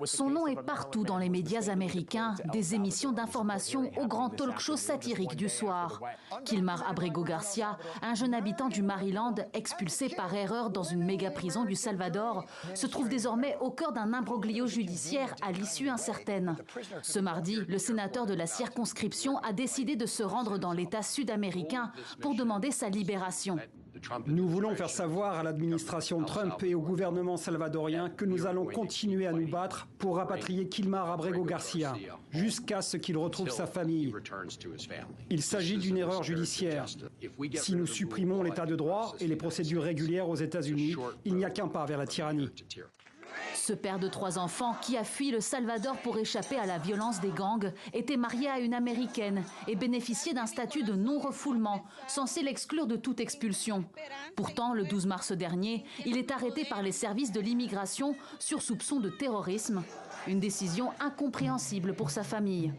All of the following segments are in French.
Son nom est partout dans les médias américains, des émissions d'information au grand talk-show satirique du soir. Kilmar Abrego Garcia, un jeune habitant du Maryland, expulsé par erreur dans une méga-prison du Salvador, se trouve désormais au cœur d'un imbroglio judiciaire à l'issue incertaine. Ce mardi, le sénateur de la circonscription a décidé de se rendre dans l'État sud-américain pour demander sa libération. Nous voulons faire savoir à l'administration Trump et au gouvernement salvadorien que nous allons continuer à nous battre pour rapatrier Kilmar Abrego Garcia jusqu'à ce qu'il retrouve sa famille. Il s'agit d'une erreur judiciaire. Si nous supprimons l'état de droit et les procédures régulières aux États-Unis, il n'y a qu'un pas vers la tyrannie. Ce père de 3 enfants qui a fui le Salvador pour échapper à la violence des gangs était marié à une Américaine et bénéficiait d'un statut de non-refoulement, censé l'exclure de toute expulsion. Pourtant, le 12 mars dernier, il est arrêté par les services de l'immigration sur soupçon de terrorisme. Une décision incompréhensible pour sa famille.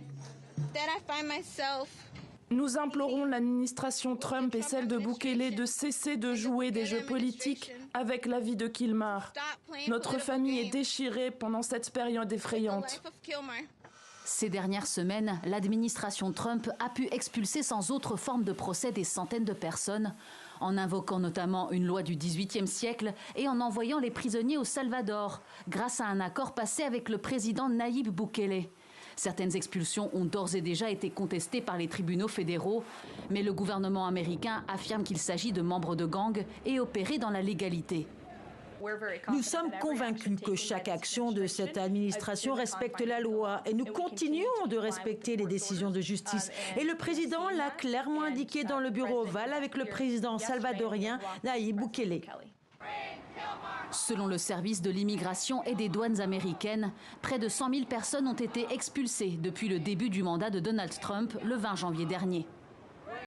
Nous implorons l'administration Trump et celle de Bukele de cesser de jouer des jeux politiques avec la vie de Kilmar. Notre famille est déchirée pendant cette période effrayante. Ces dernières semaines, l'administration Trump a pu expulser sans autre forme de procès des centaines de personnes, en invoquant notamment une loi du XVIIIe siècle et en envoyant les prisonniers au Salvador, grâce à un accord passé avec le président Nayib Bukele. Certaines expulsions ont d'ores et déjà été contestées par les tribunaux fédéraux, mais le gouvernement américain affirme qu'il s'agit de membres de gangs et opérés dans la légalité. Nous sommes convaincus que chaque action de cette administration respecte la loi et nous continuons de respecter les décisions de justice. Et le président l'a clairement indiqué dans le bureau ovale avec le président salvadorien Nayib Bukele. Selon le service de l'immigration et des douanes américaines, près de 100 000 personnes ont été expulsées depuis le début du mandat de Donald Trump le 20 janvier dernier.